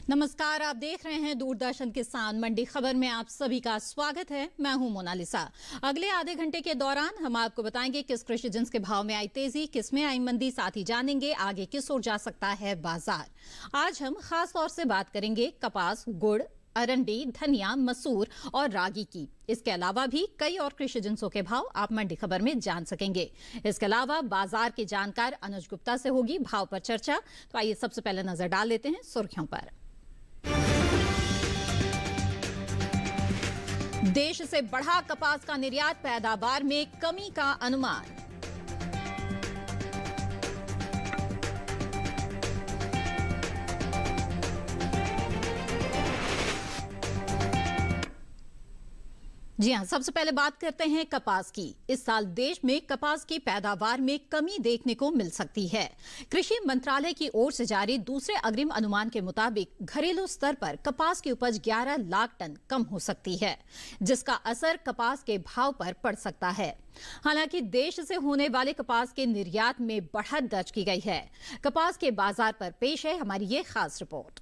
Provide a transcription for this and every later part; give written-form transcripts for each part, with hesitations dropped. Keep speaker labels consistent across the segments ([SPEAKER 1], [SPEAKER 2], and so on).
[SPEAKER 1] नमस्कार, आप देख रहे हैं दूरदर्शन किसान मंडी खबर में आप सभी का स्वागत है। मैं हूं मोनालिसा। अगले आधे घंटे के दौरान हम आपको बताएंगे किस कृषि जिन्स के भाव में आई तेजी, किस में आई मंदी, साथ ही जानेंगे आगे किस ओर जा सकता है बाजार। आज हम खास तौर से बात करेंगे कपास, गुड़, अरंडी, धनिया, मसूर और रागी की। इसके अलावा भी कई और कृषि जिन्सों के भाव आप मंडी खबर में जान सकेंगे। इसके अलावा बाजार के जानकार अनुज गुप्ता से होगी भाव पर चर्चा। तो आइए सबसे पहले नजर डाल लेते हैं सुर्खियों पर। देश से बढ़ा कपास का निर्यात, पैदावार में कमी का अनुमान। जी हां, सबसे पहले बात करते हैं कपास की। इस साल देश में कपास की पैदावार में कमी देखने को मिल सकती है। कृषि मंत्रालय की ओर से जारी दूसरे अग्रिम अनुमान के मुताबिक घरेलू स्तर पर कपास की उपज 11 लाख टन कम हो सकती है, जिसका असर कपास के भाव पर पड़ सकता है। हालांकि देश से होने वाले कपास के निर्यात में बढ़त दर्ज की गई है। कपास के बाजार पर पेश है हमारी ये खास रिपोर्ट।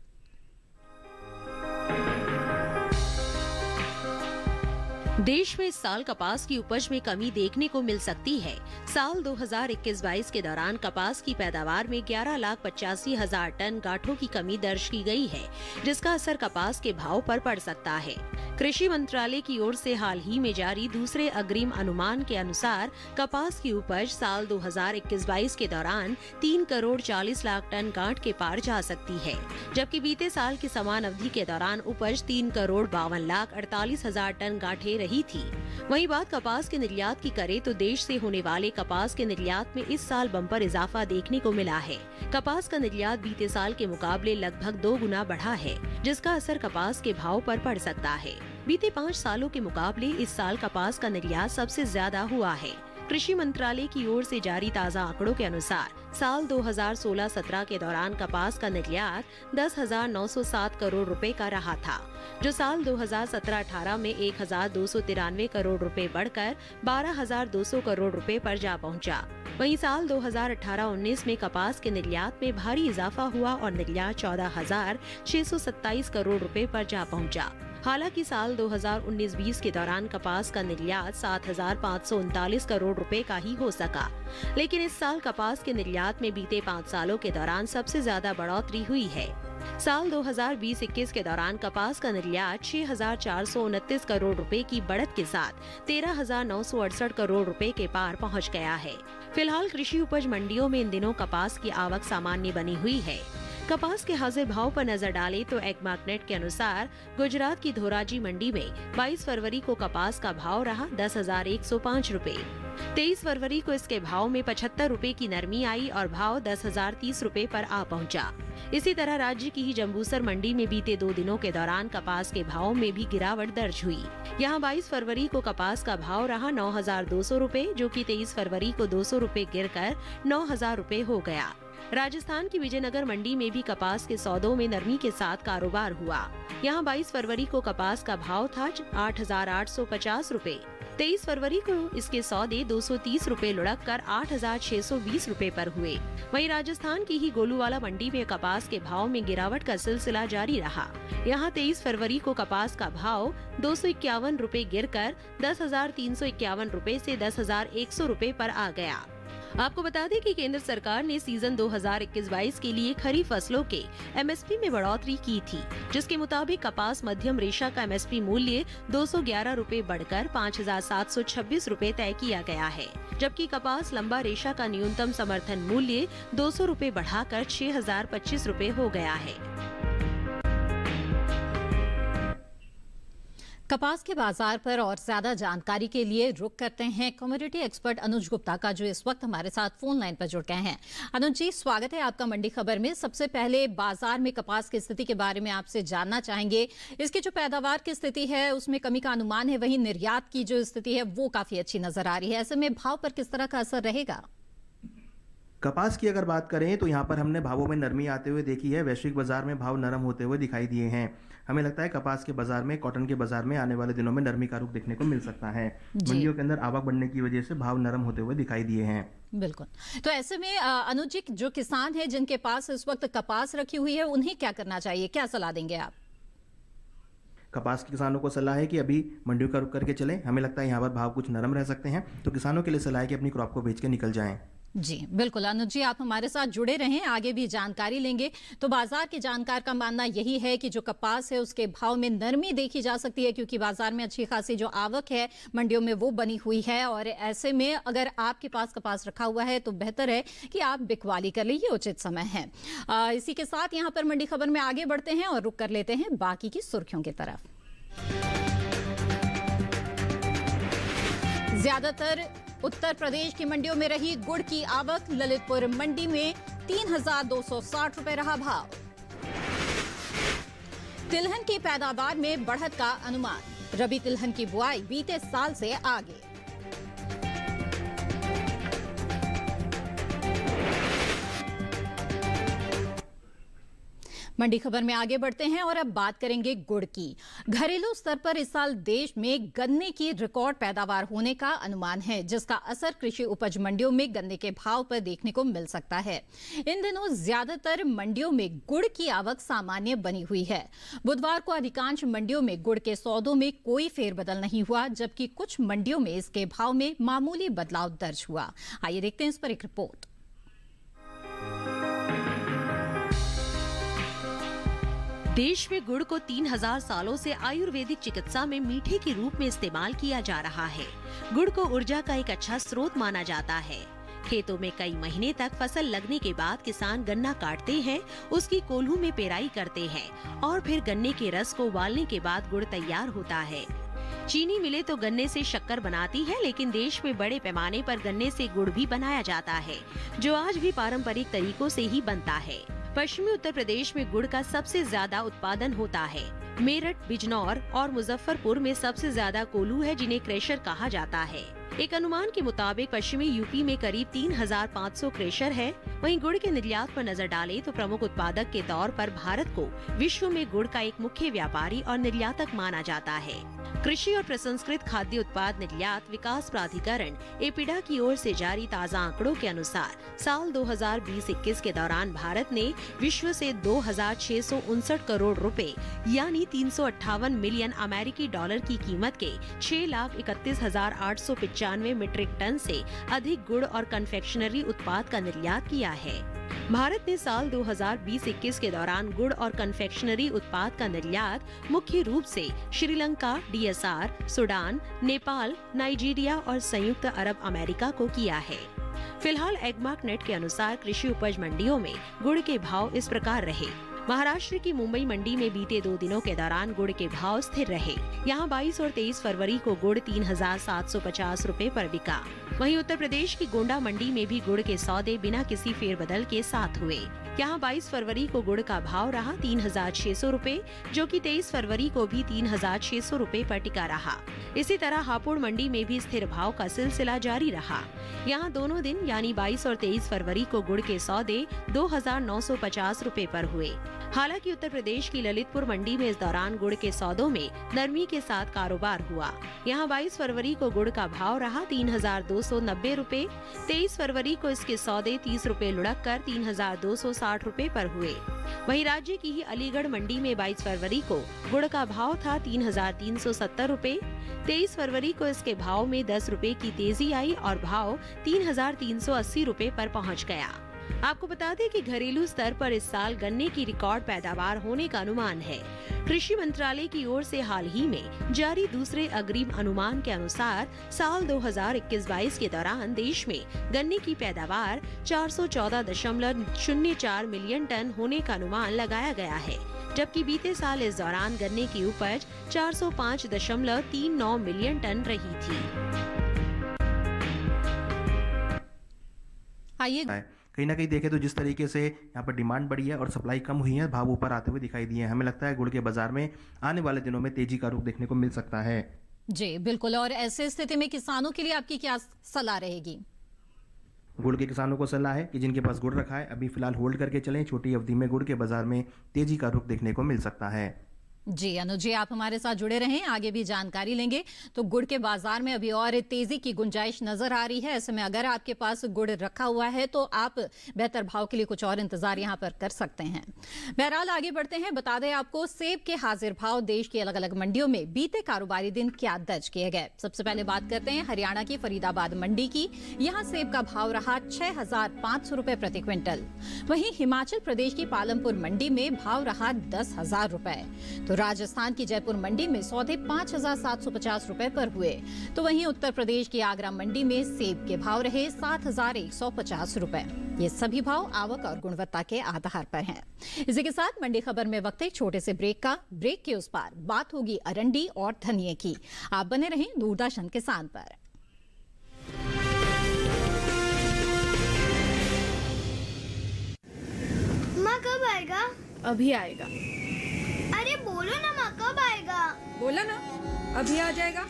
[SPEAKER 2] देश में इस साल कपास की उपज में कमी देखने को मिल सकती है। साल 2021-22 के दौरान कपास की पैदावार में 11,85,000 टन गांठों की कमी दर्ज की गई है, जिसका असर कपास के भाव पर पड़ सकता है। कृषि मंत्रालय की ओर से हाल ही में जारी दूसरे अग्रिम अनुमान के अनुसार कपास की उपज साल 2021-22 के दौरान 3 करोड़ 40 लाख टन गांठ के पार जा सकती है, जबकि बीते साल की समान अवधि के दौरान उपज 3 करोड़ 52 लाख 48 हजार टन गांठें रही थी। वहीं बात कपास के निर्यात की करें तो देश से होने वाले कपास के निर्यात में इस साल बम्पर इजाफा देखने को मिला है। कपास का निर्यात बीते साल के मुकाबले लगभग 2 गुना बढ़ा है, जिसका असर कपास के भाव पर पड़ सकता है। बीते 5 सालों के मुकाबले इस साल कपास का निर्यात सबसे ज्यादा हुआ है। कृषि मंत्रालय की ओर से जारी ताज़ा आंकड़ों के अनुसार साल 2016-17 के दौरान कपास का निर्यात 10,907 करोड़ रुपए का रहा था, जो साल 2017-18 में 1,293 करोड़ रुपए बढ़कर 12,200 करोड़ रुपए पर जा पहुंचा। वहीं साल 2018-19 में कपास के निर्यात में भारी इजाफा हुआ और निर्यात 14,627 करोड़ रुपए पर जा पहुंचा। हालांकि साल 2019-20 के दौरान कपास का निर्यात 7,539 करोड़ रुपए का ही हो सका, लेकिन इस साल कपास के निर्यात में बीते 5 सालों के दौरान सबसे ज्यादा बढ़ोतरी हुई है। साल 2020-21 के दौरान कपास का निर्यात 6,429 करोड़ रुपए की बढ़त के साथ 13,968 करोड़ रुपए के पार पहुंच गया है। फिलहाल कृषि उपज मंडियों में इन दिनों कपास की आवक सामान्य बनी हुई है। कपास के हाजिर भाव पर नजर डालें तो एग्मार्कनेट के अनुसार गुजरात की धोराजी मंडी में 22 फरवरी को कपास का भाव रहा 10,105 रुपए। 23 फरवरी को इसके भाव में 75 रुपए की नरमी आई और भाव 10,030 रुपए पर आ पहुंचा। इसी तरह राज्य की ही जम्बूसर मंडी में बीते 2 दिनों के दौरान कपास के भाव में भी गिरावट दर्ज हुई। यहाँ 22 फरवरी को कपास का भाव रहा 9,200 रुपए, जो कि 23 फरवरी को 200 रुपए गिरकर 9,000 रुपए हो गया। राजस्थान की विजयनगर मंडी में भी कपास के सौदों में नरमी के साथ कारोबार हुआ। यहाँ 22 फरवरी को कपास का भाव था 8,850 रुपए। 23 फरवरी को इसके सौदे 230 रुपए लुढ़क कर 8,620 रुपए पर हुए। वहीं राजस्थान की ही गोलूवाला मंडी में कपास के भाव में गिरावट का सिलसिला जारी रहा। यहाँ 23 फरवरी को कपास का भाव 251 रुपए गिरकर 10,351 रुपए से 10,100 रुपए पर आ गया। आपको बता दें कि केंद्र सरकार ने सीजन 2021-22 के लिए खरीफ फसलों के एमएसपी में बढ़ोतरी की थी, जिसके मुताबिक कपास मध्यम रेशा का एमएसपी मूल्य 211 रुपए बढ़कर 5,726 रुपए तय किया गया है, जबकि कपास लंबा रेशा का न्यूनतम समर्थन मूल्य 200 रुपए बढ़ाकर 6,025 रुपए हो गया है।
[SPEAKER 1] कपास के बाजार पर और ज्यादा जानकारी के लिए रुक करते हैं कमोडिटी एक्सपर्ट अनुज गुप्ता का, जो इस वक्त हमारे साथ फोन लाइन पर जुड़ गए हैं। अनुज जी, स्वागत है आपका मंडी खबर में। सबसे पहले बाजार में कपास की स्थिति के बारे में आपसे जानना चाहेंगे। इसकी जो पैदावार की स्थिति है उसमें कमी का अनुमान है, वहीं निर्यात की जो स्थिति है वो काफी अच्छी नजर आ रही है। ऐसे में भाव पर किस तरह का असर रहेगा?
[SPEAKER 3] कपास की अगर बात करें तो यहाँ पर हमने भावों में नरमी आते हुए देखी है। वैश्विक बाजार में भाव नरम होते हुए दिखाई दिए हैं। हमें लगता है कपास के बाजार में, कॉटन के बाजार में आने वाले दिनों में नरमी का रुख देखने को मिल सकता है। मंडियों के अंदर आवक बढ़ने की वजह से भाव नरम होते हुए दिखाई दिए हैं।
[SPEAKER 1] बिल्कुल। तो ऐसे में अनुज जी, जो किसान है जिनके पास इस वक्त कपास रखी हुई है, उन्हें क्या करना चाहिए, क्या सलाह देंगे आप?
[SPEAKER 3] कपास के किसानों को सलाह है कि अभी मंडियों का रुख करके चलें। हमें लगता है यहाँ पर भाव कुछ नरम रह सकते हैं, तो किसानों के लिए सलाह है कि अपनी क्रॉप को बेच के निकल जाएं।
[SPEAKER 1] जी बिल्कुल अनुज जी, आप हमारे साथ जुड़े रहें, आगे भी जानकारी लेंगे। तो बाजार के जानकार का मानना यही है कि जो कपास है उसके भाव में नरमी देखी जा सकती है, क्योंकि बाजार में अच्छी खासी जो आवक है मंडियों में वो बनी हुई है। और ऐसे में अगर आपके पास कपास रखा हुआ है तो बेहतर है कि आप बिकवाली कर लीजिए, उचित समय है। इसी के साथ यहाँ पर मंडी खबर में आगे बढ़ते हैं और रुक कर लेते हैं बाकी की सुर्खियों की तरफ। ज्यादातर उत्तर प्रदेश की मंडियों में रही गुड़ की आवक। ललितपुर मंडी में 3,260 रुपए रहा भाव। तिलहन की पैदावार में बढ़त का अनुमान। रबी तिलहन की बुआई बीते साल से आगे। मंडी खबर में आगे बढ़ते हैं और अब बात करेंगे गुड़ की। घरेलू स्तर पर इस साल देश में गन्ने की रिकॉर्ड पैदावार होने का अनुमान है, जिसका असर कृषि उपज मंडियों में गन्ने के भाव पर देखने को मिल सकता है। इन दिनों ज्यादातर मंडियों में गुड़ की आवक सामान्य बनी हुई है। बुधवार को अधिकांश मंडियों में गुड़ के सौदों में कोई फेरबदल नहीं हुआ, जबकि कुछ मंडियों में इसके भाव में मामूली बदलाव दर्ज हुआ। आइए देखते हैं इस पर एक रिपोर्ट।
[SPEAKER 2] देश में गुड़ को 3000 सालों से आयुर्वेदिक चिकित्सा में मीठे के रूप में इस्तेमाल किया जा रहा है। गुड़ को ऊर्जा का एक अच्छा स्रोत माना जाता है। खेतों में कई महीने तक फसल लगने के बाद किसान गन्ना काटते हैं, उसकी कोल्हू में पेराई करते हैं और फिर गन्ने के रस को उबालने के बाद गुड़ तैयार होता है। चीनी मिलें तो गन्ने से शक्कर बनाती है, लेकिन देश में बड़े पैमाने पर गन्ने से गुड़ भी बनाया जाता है, जो आज भी पारंपरिक तरीकों से ही बनता है। पश्चिमी उत्तर प्रदेश में गुड़ का सबसे ज्यादा उत्पादन होता है। मेरठ, बिजनौर और मुजफ्फरपुर में सबसे ज्यादा कोल्हू है, जिन्हें क्रेशर कहा जाता है। एक अनुमान के मुताबिक पश्चिमी यूपी में करीब 3500 क्रेशर है। वहीं गुड़ के निर्यात पर नजर डालें तो प्रमुख उत्पादक के तौर पर भारत को विश्व में गुड़ का एक मुख्य व्यापारी और निर्यातक माना जाता है। कृषि और प्रसंस्कृत खाद्य उत्पाद निर्यात विकास प्राधिकरण एपिडा की ओर से जारी ताज़ा आंकड़ों के अनुसार साल 2020-21 के दौरान भारत ने विश्व से 2,659 करोड़ रुपए यानी 358 मिलियन अमेरिकी डॉलर की कीमत के 6,31,895 मीट्रिक टन से अधिक गुड़ और कन्फेक्शनरी उत्पाद का निर्यात किया है। भारत ने साल 2020-21 के दौरान गुड़ और कन्फेक्शनरी उत्पाद का निर्यात मुख्य रूप से Sri Lanka, DSR, Sudan, Nepal, Nigeria और संयुक्त अरब अमेरिका को किया है। फिलहाल एगमार्क नेट के अनुसार कृषि उपज मंडियों में गुड़ के भाव इस प्रकार रहे। महाराष्ट्र की मुंबई मंडी में बीते 2 दिनों के दौरान गुड़ के भाव स्थिर रहे। यहाँ 22 और 23 फरवरी को गुड़ 3,750 रुपए पर बिका। वहीं उत्तर प्रदेश की गोंडा मंडी में भी गुड़ के सौदे बिना किसी फेरबदल के साथ हुए। यहाँ 22 फरवरी को गुड़ का भाव रहा 3,600 रुपए, जो कि 23 फरवरी को भी 3,600 रुपए पर टिका रहा। इसी तरह हापुड़ मंडी में भी स्थिर भाव का सिलसिला जारी रहा। यहाँ दोनों दिन यानी 22 और 23 फरवरी को गुड़ के सौदे 2,950 रुपए पर हुए। हालांकि उत्तर प्रदेश की ललितपुर मंडी में इस दौरान गुड़ के सौदों में नरमी के साथ कारोबार हुआ। यहाँ 22 फरवरी को गुड़ का भाव रहा 3,290 रुपए। 23 फरवरी को इसके सौदे 30 रुपए लुढ़क कर 3,260 रुपए पर हुए। वहीं राज्य की ही अलीगढ़ मंडी में 22 फरवरी को गुड़ का भाव था 3,370 रुपए। 23 फरवरी को इसके भाव में 10 रुपए की तेजी आई और भाव 3,380 रुपए पर पहुंच गया। आपको बता दें कि घरेलू स्तर पर इस साल गन्ने की रिकॉर्ड पैदावार होने का अनुमान है। कृषि मंत्रालय की ओर से हाल ही में जारी दूसरे अग्रिम अनुमान के अनुसार साल 2021-22 के दौरान देश में गन्ने की पैदावार 414.04 मिलियन टन होने का अनुमान लगाया गया है, जबकि बीते साल इस दौरान गन्ने की उपज 405.39 मिलियन टन रही थी।
[SPEAKER 1] आइए
[SPEAKER 3] कहीं ना कहीं देखें तो जिस तरीके से यहाँ पर डिमांड बढ़ी है और सप्लाई कम हुई है, भाव ऊपर आते हुए दिखाई दिए हैं। हमें लगता है गुड़ के बाजार में आने वाले दिनों में तेजी का रुख देखने को मिल सकता है।
[SPEAKER 1] जी बिल्कुल। और ऐसे स्थिति में किसानों के लिए आपकी क्या सलाह रहेगी?
[SPEAKER 3] गुड़ के किसानों को सलाह है कि जिनके पास गुड़ रखा है अभी फिलहाल होल्ड करके चलें। छोटी अवधि में गुड़ के बाजार में तेजी का रुख देखने को मिल सकता है।
[SPEAKER 1] जी अनुज जी, आप हमारे साथ जुड़े रहें, आगे भी जानकारी लेंगे। तो गुड़ के बाजार में अभी और तेजी की गुंजाइश नजर आ रही है। ऐसे में अगर आपके पास गुड़ रखा हुआ है तो आप बेहतर भाव के लिए कुछ और इंतजार यहां पर कर सकते हैं। बहरहाल आगे बढ़ते हैं। बता दें आपको सेब के हाजिर भाव देश की अलग अलग मंडियों में बीते कारोबारी दिन क्या दर्ज किए गए। सबसे पहले बात करते हैं हरियाणा की फरीदाबाद मंडी की। यहाँ सेब का भाव रहा 6,500 रुपए प्रति क्विंटल। वहीं हिमाचल प्रदेश की पालमपुर मंडी में भाव रहा 10,000 रुपए। तो राजस्थान की जयपुर मंडी में सौदे 5,750 रुपए पर हुए। तो वहीं उत्तर प्रदेश की आगरा मंडी में सेब के भाव रहे 7,150 रुपए। ये सभी भाव आवक और गुणवत्ता के आधार पर हैं। इसी के साथ मंडी खबर में वक्त एक छोटे से ब्रेक का। ब्रेक के उस पार बात होगी अरंडी और धनिये की। आप बने रहें दूरदर्शन किसान पर।
[SPEAKER 4] माँ कब आएगा?
[SPEAKER 5] अभी आएगा।
[SPEAKER 4] अरे बोलो ना माँ, कब आएगा?
[SPEAKER 5] बोला ना, अभी आ जाएगा।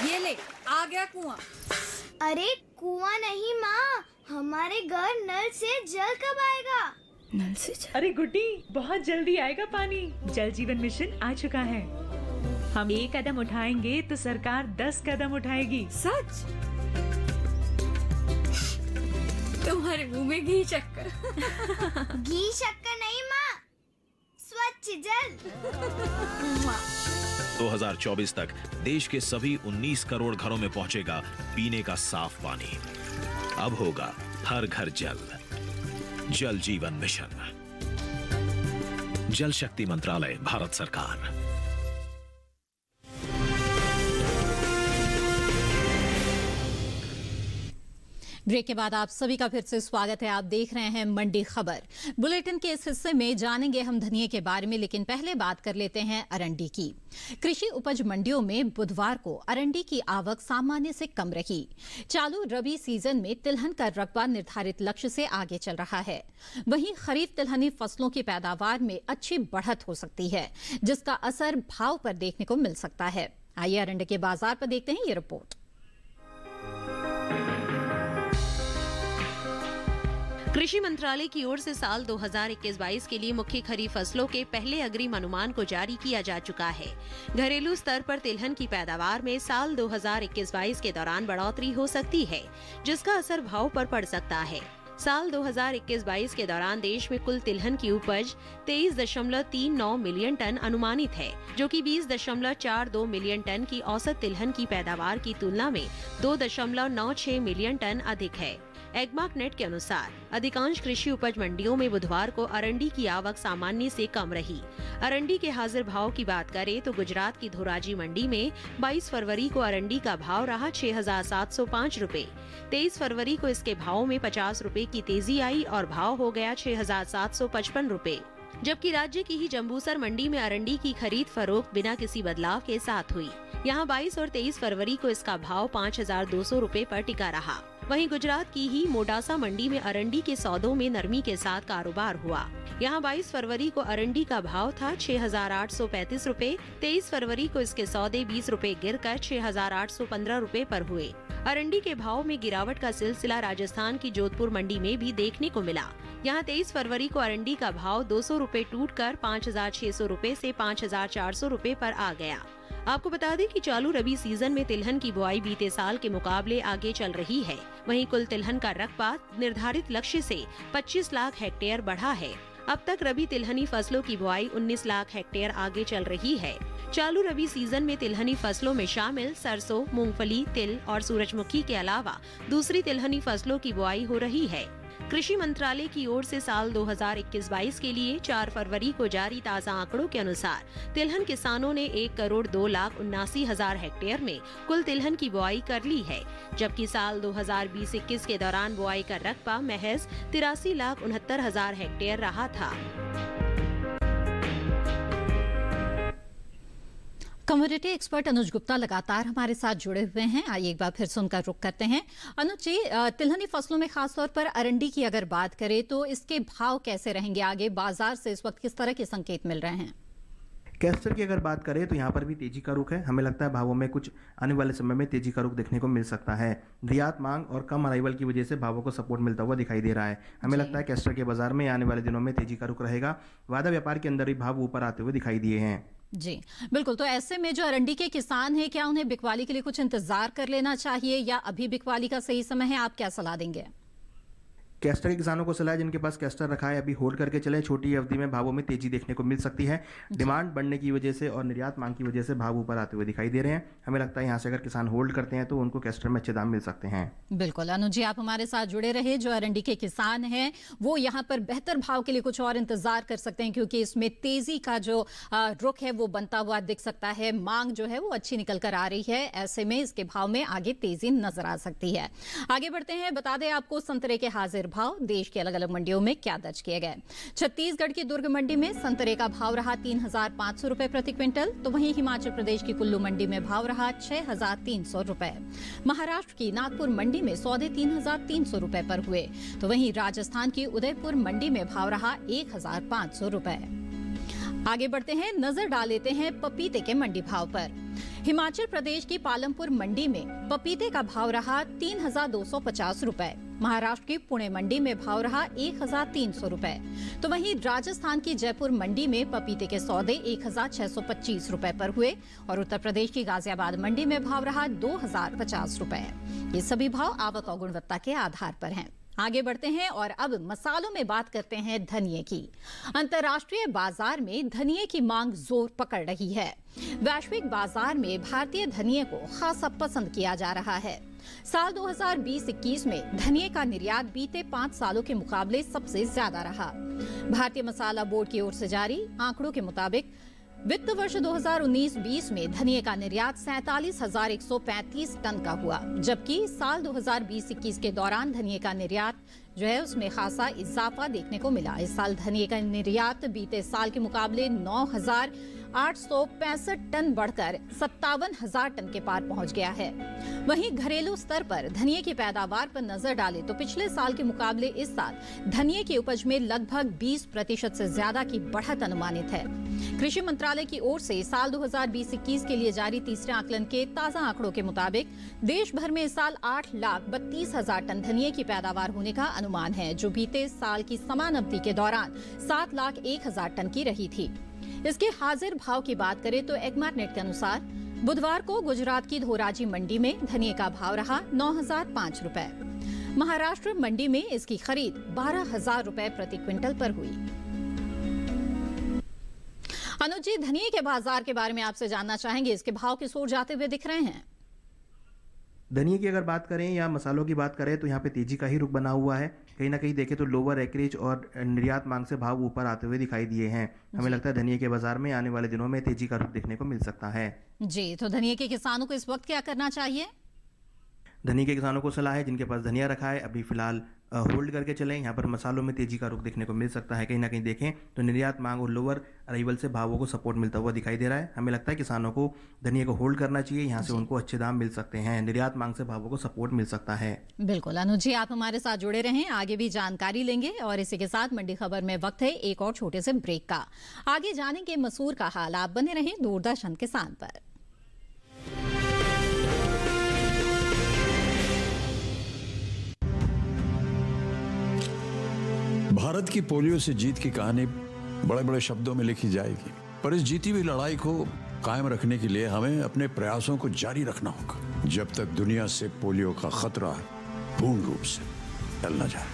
[SPEAKER 5] ये ले, आ गया कुआं।
[SPEAKER 4] अरे कुआं नहीं माँ, हमारे घर नल से जल कब आएगा?
[SPEAKER 5] नल से जल?
[SPEAKER 6] अरे गुड्डी, बहुत जल्दी आएगा पानी। जल जीवन मिशन आ चुका है। हम 1 कदम उठाएंगे तो सरकार 10 कदम उठाएगी।
[SPEAKER 5] सच? तुम्हारे मुंह में घी शक्कर।
[SPEAKER 4] घी शक्कर नहीं माँ, स्वच्छ जल।
[SPEAKER 7] 2024 तक देश के सभी 19 करोड़ घरों में पहुंचेगा पीने का साफ पानी। अब होगा हर घर जल। जल जीवन मिशन, जल शक्ति मंत्रालय, भारत सरकार।
[SPEAKER 1] ब्रेक के बाद आप सभी का फिर से स्वागत है। आप देख रहे हैं मंडी खबर। बुलेटिन के इस हिस्से में जानेंगे हम धनिये के बारे में, लेकिन पहले बात कर लेते हैं अरंडी की। कृषि उपज मंडियों में बुधवार को अरंडी की आवक सामान्य से कम रही। चालू रबी सीजन में तिलहन का रकबा निर्धारित लक्ष्य से आगे चल रहा है। वहीं खरीफ तिलहनी फसलों की पैदावार में अच्छी बढ़त हो सकती है, जिसका असर भाव पर देखने को मिल सकता है। आइए अरंडी के बाजार पर देखते हैं ये रिपोर्ट।
[SPEAKER 2] कृषि मंत्रालय की ओर से साल 2021-22 के लिए मुख्य खरीफ फसलों के पहले अग्रिम अनुमान को जारी किया जा चुका है। घरेलू स्तर पर तिलहन की पैदावार में साल 2021-22 के दौरान बढ़ोतरी हो सकती है, जिसका असर भाव पर पड़ सकता है। साल 2021-22 के दौरान देश में कुल तिलहन की उपज 23.39 मिलियन टन अनुमानित है, जो कि 20.42 मिलियन टन की औसत तिलहन की पैदावार की तुलना में 2.96 मिलियन टन अधिक है। एग्मार्क नेट के अनुसार अधिकांश कृषि उपज मंडियों में बुधवार को अरंडी की आवक सामान्य से कम रही। अरंडी के हाजिर भाव की बात करें तो गुजरात की धोराजी मंडी में 22 फरवरी को अरंडी का भाव रहा 6,705 रुपए। 23 फरवरी को इसके भाव में 50 रुपए की तेजी आई और भाव हो गया 6,755 रुपए। जबकि राज्य की ही जम्बूसर मंडी में अरंडी की खरीद फरोख्त बिना किसी बदलाव के साथ हुई। यहाँ 22 और 23 फरवरी को इसका भाव 5,200 रुपए पर टिका रहा। वहीं गुजरात की ही मोडासा मंडी में अरंडी के सौदों में नरमी के साथ कारोबार हुआ। यहाँ 22 फरवरी को अरंडी का भाव था 6,835 रुपए। 23 फरवरी को इसके सौदे 20 रुपए गिरकर 6,815 रुपए पर हुए। अरंडी के भाव में गिरावट का सिलसिला राजस्थान की जोधपुर मंडी में भी देखने को मिला। यहाँ 23 फरवरी को अरंडी का भाव 200 रुपए टूटकर 5,600 रुपए से 5,400 रुपए पर आ गया। आपको बता दें कि चालू रबी सीजन में तिलहन की बुआई बीते साल के मुकाबले आगे चल रही है। वहीं कुल तिलहन का रकबा निर्धारित लक्ष्य से 25 लाख हेक्टेयर बढ़ा है। अब तक रबी तिलहनी फसलों की बुआई 19 लाख हेक्टेयर आगे चल रही है। चालू रबी सीजन में तिलहनी फसलों में शामिल सरसों, मूंगफली, तिल और सूरजमुखी के अलावा दूसरी तिलहनी फसलों की बुआई हो रही है। कृषि मंत्रालय की ओर से साल 2021-22 के लिए 4 फरवरी को जारी ताज़ा आंकड़ों के अनुसार तिलहन किसानों ने 1,02,79,000 हेक्टेयर में कुल तिलहन की बुआई कर ली है, जबकि साल 2020-21 के दौरान बुआई का रकबा महज 83,69,000 हेक्टेयर रहा था।
[SPEAKER 1] कमोडिटी एक्सपर्ट अनुज गुप्ता लगातार हमारे साथ जुड़े हुए हैं। आइए एक बार फिर से उनका रुख करते हैं। अनुज जी, तिलहनी फसलों में खासतौर पर अरंडी की अगर बात करें तो इसके भाव कैसे रहेंगे आगे? बाजार से इस वक्त किस तरह के संकेत मिल रहे हैं?
[SPEAKER 3] कैस्टर की अगर बात करें तो यहाँ पर भी तेजी का रुख है। हमें लगता है भावों में कुछ आने वाले समय में तेजी का रुख देखने को मिल सकता है। निर्यात मांग और कम अराइवल की वजह से भावों को सपोर्ट मिलता हुआ दिखाई दे रहा है। हमें लगता है कैस्टर के बाजार में आने वाले दिनों में तेजी का रुख रहेगा। वादा व्यापार के अंदर भी भाव ऊपर आते हुए दिखाई दिए हैं।
[SPEAKER 1] जी बिल्कुल। तो ऐसे में जो अरंडी के किसान हैं, क्या उन्हें बिकवाली के लिए कुछ इंतजार कर लेना चाहिए या अभी बिकवाली का सही समय है? आप क्या सलाह देंगे?
[SPEAKER 3] कैस्टर के किसानों को सलाह है जिनके पास कैस्टर रखा है अभी होल्ड करके चले। छोटी अवधि में भावों में तेजी देखने को मिल सकती है। डिमांड बढ़ने की वजह से और निर्यात मांग की वजह से भाव ऊपर आते हुए दिखाई दे रहे हैं। हमें लगता है यहाँ से अगर किसान होल्ड करते हैं तो उनको कैस्टर में अच्छे दाम मिल सकते हैं।
[SPEAKER 1] बिल्कुल अनुज जी, आप हमारे साथ जुड़े रहे। जो अरंडी के किसान हैं वो यहाँ पर बेहतर भाव के लिए कुछ और इंतजार कर सकते हैं, क्योंकि इसमें तेजी का जो रुख है वो बनता हुआ दिख सकता है। मांग जो है वो अच्छी निकल कर आ रही है। ऐसे में इसके भाव में आगे तेजी नजर आ सकती है। आगे बढ़ते हैं। बता दें आपको संतरे के हाजिर भाव देश के अलग अलग मंडियों में क्या दर्ज किए गए। छत्तीसगढ़ की दुर्ग मंडी में संतरे का भाव रहा 3,500 रुपए प्रति क्विंटल, तो वहीं हिमाचल प्रदेश की कुल्लू मंडी में भाव रहा 6,300 रुपए। महाराष्ट्र की नागपुर मंडी में सौदे 3,300 रुपए पर हुए, तो वहीं राजस्थान की उदयपुर मंडी में भाव रहा 1,500 रुपए। आगे बढ़ते हैं, नजर डाल लेते हैं पपीते के मंडी भाव पर। हिमाचल प्रदेश की पालमपुर मंडी में पपीते का भाव रहा 3,250 रुपए। महाराष्ट्र की पुणे मंडी में भाव रहा 1,300 रुपए, तो वहीं राजस्थान की जयपुर मंडी में पपीते के सौदे 1,625 रुपए पर हुए और उत्तर प्रदेश की गाजियाबाद मंडी में भाव रहा 2,050 रुपए। ये सभी भाव आवक और गुणवत्ता के आधार पर हैं। आगे बढ़ते हैं और अब मसालों में बात करते हैं धनिये की। अंतर्राष्ट्रीय बाजार में धनिये की मांग जोर पकड़ रही है। वैश्विक बाजार में भारतीय धनिये को खासा पसंद किया जा रहा है। साल 2020-21 में धनिये का निर्यात बीते 5 सालों के मुकाबले सबसे ज्यादा रहा। भारतीय मसाला बोर्ड की ओर से जारी आंकड़ों के मुताबिक वित्त वर्ष 2019-20 में धनिये का निर्यात 47,135 टन का हुआ, जबकि साल 2020-21 के दौरान धनिये का निर्यात जो है उसमें खासा इजाफा देखने को मिला। इस साल धनिये का निर्यात बीते साल के मुकाबले 9,865 टन बढ़कर 57,000 टन के पार पहुंच गया है। वहीं घरेलू स्तर पर धनिये की पैदावार पर नजर डालें तो पिछले साल के मुकाबले इस साल धनिये की उपज में लगभग 20% से ज्यादा की बढ़त अनुमानित है। कृषि मंत्रालय की ओर से साल 2020-21 के लिए जारी तीसरे आकलन के ताजा आंकड़ों के मुताबिक देश भर में इस साल 8,32,000 टन धनिये की पैदावार होने का अनुमान है, जो बीते साल की समान अवधि के दौरान 7,01,000 टन की रही थी। इसके हाजिर भाव की बात करें तो एग्मार्टनेट के अनुसार बुधवार को गुजरात की धोराजी मंडी में धनिये का भाव रहा 9,005 रुपए। महाराष्ट्र मंडी में इसकी खरीद 12,000 रुपए प्रति क्विंटल पर हुई। अनुज जी, धनिये के बाजार के बारे में आपसे जानना चाहेंगे, इसके भाव किस ओर जाते हुए दिख रहे हैं?
[SPEAKER 3] धनिये की अगर बात करें या मसालों की बात करें तो यहाँ पे तेजी का ही रुख बना हुआ है। कहीं ना कहीं देखें तो लोअर एकरेज और निर्यात मांग से भाव ऊपर आते हुए दिखाई दिए हैं। हमें लगता है धनिये के बाजार में आने वाले दिनों में तेजी का रुख देखने को मिल सकता है।
[SPEAKER 1] जी, तो धनिये के किसानों को इस वक्त क्या करना चाहिए?
[SPEAKER 3] धनिये के किसानों को सलाह है जिनके पास धनिया रखा है अभी फिलहाल होल्ड करके चलें। यहाँ पर मसालों में तेजी का रुख देखने को मिल सकता है। कहीं ना कहीं देखें तो निर्यात मांग और लोअर अराइवल से भावों को सपोर्ट मिलता हुआ दिखाई दे रहा है। हमें लगता है किसानों को धनिये को होल्ड करना चाहिए। यहाँ से उनको अच्छे दाम मिल सकते हैं। निर्यात मांग से भावों को सपोर्ट मिल सकता है।
[SPEAKER 1] बिल्कुल अनुज जी, आप हमारे साथ जुड़े रहें, आगे भी जानकारी लेंगे। और इसी के साथ मंडी खबर में वक्त है एक और छोटे से ब्रेक का। आगे जानेंगे मसूर का हाल। आप बने रहें दूरदर्शन किसान पर।
[SPEAKER 8] भारत की पोलियो से जीत की कहानी बड़े बड़े शब्दों में लिखी जाएगी, पर इस जीती हुई लड़ाई को कायम रखने के लिए हमें अपने प्रयासों को जारी रखना होगा जब तक दुनिया से पोलियो का खतरा पूर्ण रूप से टल न जाए।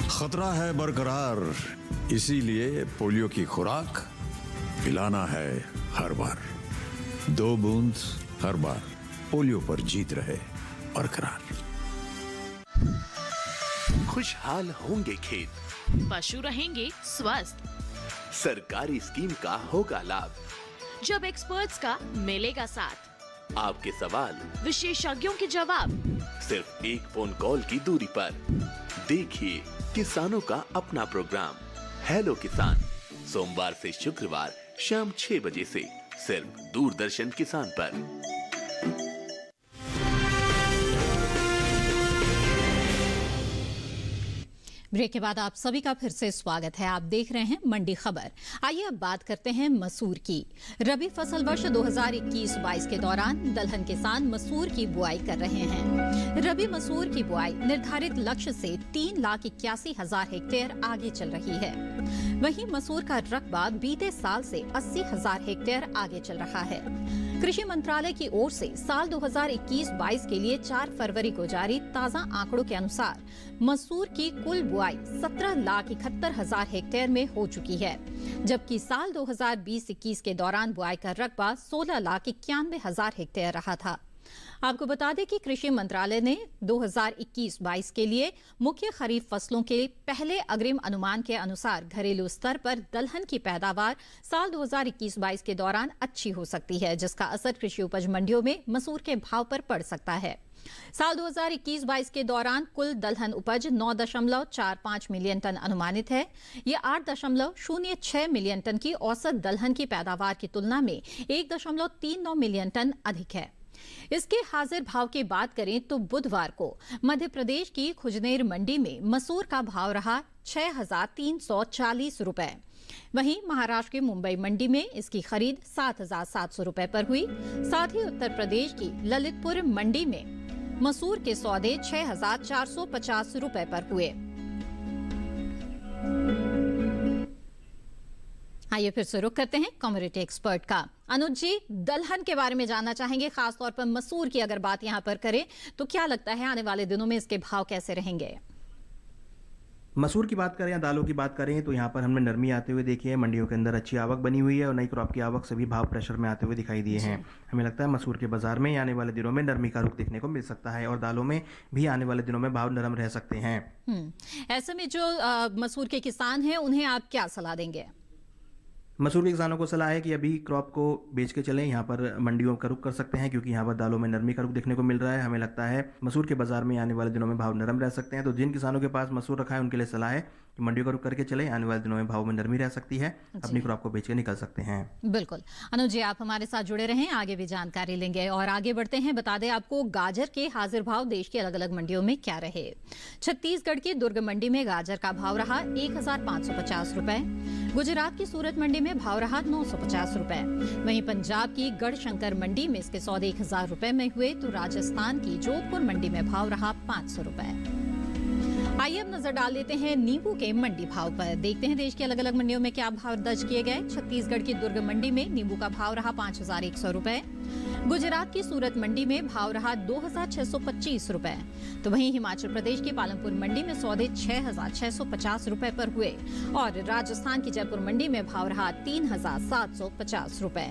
[SPEAKER 8] खतरा है बरकरार, इसीलिए पोलियो की खुराक पिलाना है हर बार। 2 बूंद हर बार, पोलियो पर जीत रहे बरकरार।
[SPEAKER 9] खुशहाल होंगे खेत,
[SPEAKER 10] पशु रहेंगे स्वस्थ,
[SPEAKER 9] सरकारी स्कीम का होगा लाभ,
[SPEAKER 10] जब एक्सपर्ट्स का मिलेगा साथ,
[SPEAKER 9] आपके सवाल
[SPEAKER 10] विशेषज्ञों के जवाब,
[SPEAKER 9] सिर्फ एक फोन कॉल की दूरी पर। देखिए किसानों का अपना प्रोग्राम हेलो किसान, सोमवार से शुक्रवार शाम 6 बजे से सिर्फ दूरदर्शन किसान पर।
[SPEAKER 1] ब्रेक के बाद आप सभी का फिर से स्वागत है। आप देख रहे हैं मंडी खबर। आइए अब बात करते हैं मसूर की। रबी फसल वर्ष 2021-22 के दौरान दलहन किसान मसूर की बुआई कर रहे हैं। रबी मसूर की बुआई निर्धारित लक्ष्य से 3,81,000 हेक्टेयर आगे चल रही है। वहीं मसूर का रकबा बीते साल से 80,000 हेक्टेयर आगे चल रहा है। कृषि मंत्रालय की ओर से साल 2021-22 के लिए 4 फरवरी को जारी ताजा आंकड़ों के अनुसार मसूर की कुल बुआई 17,71,000 हेक्टेयर में हो चुकी है, जबकि साल 2020-21 के दौरान बुआई का रकबा 16,91,000 हेक्टेयर रहा था। आपको बता दें कि कृषि मंत्रालय ने 2021-22 के लिए मुख्य खरीफ फसलों के पहले अग्रिम अनुमान के अनुसार घरेलू स्तर पर दलहन की पैदावार साल 2021-22 के दौरान अच्छी हो सकती है, जिसका असर कृषि उपज मंडियों में मसूर के भाव पर पड़ सकता है। साल 2021-22 के दौरान कुल दलहन उपज 9.45 मिलियन टन अनुमानित है। ये 8.06 मिलियन टन की औसत दलहन की पैदावार की तुलना में 1.39 मिलियन टन अधिक है। इसके हाजिर भाव की बात करें तो बुधवार को मध्य प्रदेश की खुजनेर मंडी में मसूर का भाव रहा 6,340 रुपए। वहीं महाराष्ट्र की मुंबई मंडी में इसकी खरीद 7,700 रुपए पर हुई। साथ ही उत्तर प्रदेश की ललितपुर मंडी में मसूर के सौदे 6,450 रुपए पर हुए। आइए फिर से रुक करते हैं कमोडिटी एक्सपर्ट का। अनुज जी, दलहन के बारे में जानना चाहेंगे, खासतौर पर मसूर की अगर बात यहां पर करें तो क्या लगता है आने वाले दिनों में इसके भाव कैसे रहेंगे?
[SPEAKER 3] मसूर की बात करें या दालों की बात करें तो यहाँ पर हमने नरमी आते हुए देखी है। मंडियों के अंदर अच्छी आवक बनी हुई है और नई क्रॉप की आवक सभी भाव प्रेशर में आते हुए दिखाई दिए हैं। हमें लगता है मसूर के बाजार में आने वाले दिनों में नरमी का रुख देखने को मिल सकता है और दालों में भी आने वाले दिनों में भाव नरम रह सकते हैं।
[SPEAKER 1] ऐसे में जो मसूर के किसान हैं उन्हें आप क्या सलाह देंगे?
[SPEAKER 3] मसूर के किसानों को सलाह है कि अभी क्रॉप को बेच के चलें, यहाँ पर मंडियों का रुख कर सकते हैं क्योंकि यहाँ पर दालों में नरमी का रुख देखने को मिल रहा है। हमें लगता है मसूर के बाजार में आने वाले दिनों में भाव नरम रह सकते हैं। तो जिन किसानों के पास मसूर रखा है उनके लिए सलाह है कि मंडियों का रुख करके चलें, आने वाले दिनों में भाव में नरमी रह सकती है, अपनी क्रॉप को बेच के निकल सकते हैं।
[SPEAKER 1] बिल्कुल अनुज जी, आप हमारे साथ जुड़े रहें, आगे भी जानकारी लेंगे। और आगे बढ़ते हैं, बता दें आपको गाजर के हाजिर भाव देश की अलग अलग मंडियों में क्या रहे। छत्तीसगढ़ की दुर्ग मंडी में गाजर का भाव रहा 1,550 रुपए। गुजरात की सूरत मंडी में भाव रहा 950 रुपए। वहीं पंजाब की गढ़शंकर मंडी में इसके सौदे 1,000 रुपए में हुए तो राजस्थान की जोधपुर मंडी में भाव रहा 500 रुपए। आइए अब नजर डाल लेते हैं नींबू के मंडी भाव पर। देखते हैं देश की अलग अलग मंडियों में क्या भाव दर्ज किए गए। छत्तीसगढ़ की दुर्ग मंडी में नींबू का भाव रहा 5,100 रुपए। गुजरात की सूरत मंडी में भाव रहा 2,625 रुपए। तो वहीं हिमाचल प्रदेश की पालमपुर मंडी में सौदे 6,650 रुपए पर हुए और राजस्थान की जयपुर मंडी में भाव रहा 3,750 रुपए।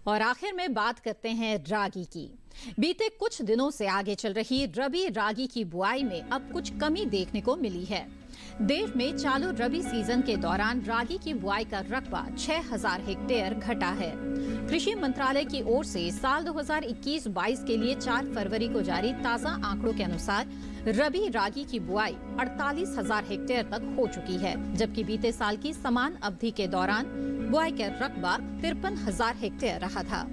[SPEAKER 1] और आखिर में बात करते हैं रागी की। बीते कुछ दिनों से आगे चल रही रबी रागी की बुआई में अब कुछ कमी देखने को मिली है। देश में चालू रबी सीजन के दौरान रागी की बुआई का रकबा 6,000 हेक्टेयर घटा है। कृषि मंत्रालय की ओर से साल 2021-22 के लिए 4 फरवरी को जारी ताजा आंकड़ों के अनुसार रबी रागी की बुआई 48,000 हेक्टेयर तक हो चुकी है, जबकि बीते साल की समान अवधि के दौरान बुआई का रकबा 53,000 हेक्टेयर रहा था।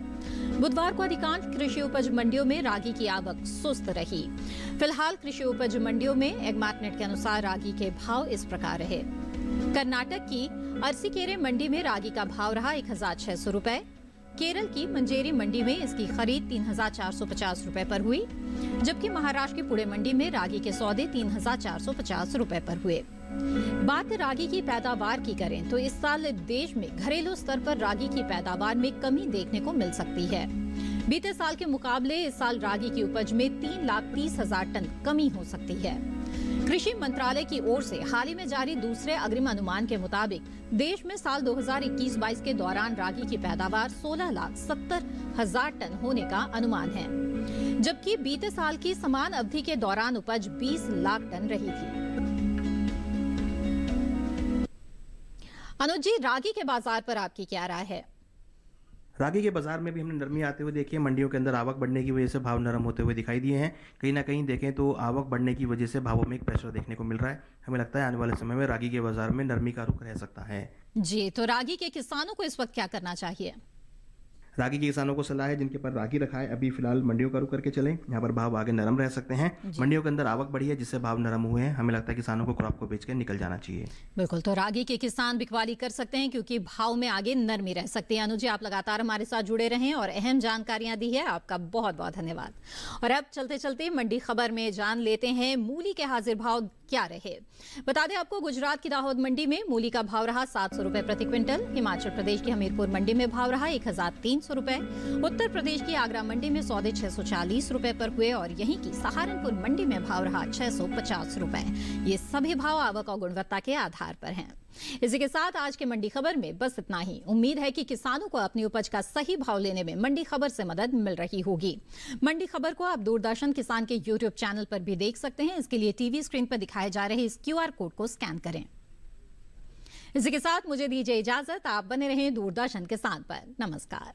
[SPEAKER 1] बुधवार को अधिकांश कृषि उपज मंडियों में रागी की आवक सुस्त रही। फिलहाल कृषि उपज मंडियों में एग्मार्टनेट के अनुसार रागी के भाव इस प्रकार रहे। कर्नाटक की अरसीकेरे मंडी में रागी का भाव रहा 1,600 रुपए। केरल की मंजेरी मंडी में इसकी खरीद 3,450 रुपए पर हुई, जबकि महाराष्ट्र की पुणे मंडी में रागी के सौदे 3,450 रुपए पर हुए। बात रागी की पैदावार की करें तो इस साल देश में घरेलू स्तर पर रागी की पैदावार में कमी देखने को मिल सकती है। बीते साल के मुकाबले इस साल रागी की उपज में 3,30,000 टन कमी हो सकती है। कृषि मंत्रालय की ओर से हाल ही में जारी दूसरे अग्रिम अनुमान के मुताबिक देश में साल 2021-22 के दौरान रागी की पैदावार 16,70,000 टन होने का अनुमान है, जबकि बीते साल की समान अवधि के दौरान उपज 20 लाख टन रही थी। अनुज जी, रागी के बाजार पर आपकी क्या राय है?
[SPEAKER 3] रागी के बाजार में भी हमने नरमी आते हुए देखी है। मंडियों के अंदर आवक बढ़ने की वजह से भाव नरम होते हुए दिखाई दिए हैं। कहीं ना कहीं देखें तो आवक बढ़ने की वजह से भावों में एक प्रेशर देखने को मिल रहा है। हमें लगता है आने वाले समय में रागी के बाजार में नरमी का रुख रह सकता है।
[SPEAKER 1] जी, तो रागी के किसानों को इस वक्त क्या करना चाहिए?
[SPEAKER 3] रागी के किसानों को सलाह है जिनके पर रागी रखा है अभी फिलहाल मंडियों का रुख करके चलें, यहाँ पर भाव आगे नरम रह सकते हैं। मंडियों के अंदर आवक बढ़ी है जिससे भाव नरम हुए हैं, हमें लगता है किसानों को क्रॉप को बेच के निकल जाना चाहिए।
[SPEAKER 1] बिल्कुल, तो रागी के किसान बिकवाली कर सकते हैं क्योंकि भाव में आगे नरमी रह सकती है। अनुज जी, आप लगातार हमारे साथ जुड़े रहें और अहम जानकारियां दी है, आपका बहुत बहुत धन्यवाद। और अब चलते चलते मंडी खबर में जान लेते हैं मूली के हाजिर भाव क्या रहे। बता दें आपको, गुजरात की दाहोद मंडी में मूली का भाव रहा 700 रुपए प्रति क्विंटल, हिमाचल प्रदेश की हमीरपुर मंडी में भाव रहा 1300 रुपए, उत्तर प्रदेश की आगरा मंडी में सौदे 640 रुपए पर हुए और यहीं की सहारनपुर मंडी में भाव रहा 650 रुपए। ये सभी भाव आवक और गुणवत्ता के आधार पर हैं। इसी के साथ आज के मंडी खबर में बस इतना ही। उम्मीद है कि किसानों को अपनी उपज का सही भाव लेने में मंडी खबर से मदद मिल रही होगी। मंडी खबर को आप दूरदर्शन किसान के YouTube चैनल पर भी देख सकते हैं। इसके लिए टीवी स्क्रीन पर दिखाए जा रहे इस QR कोड को स्कैन करें। इसी के साथ मुझे दीजिए इजाजत, आप बने रहें दूरदर्शन किसान पर। नमस्कार।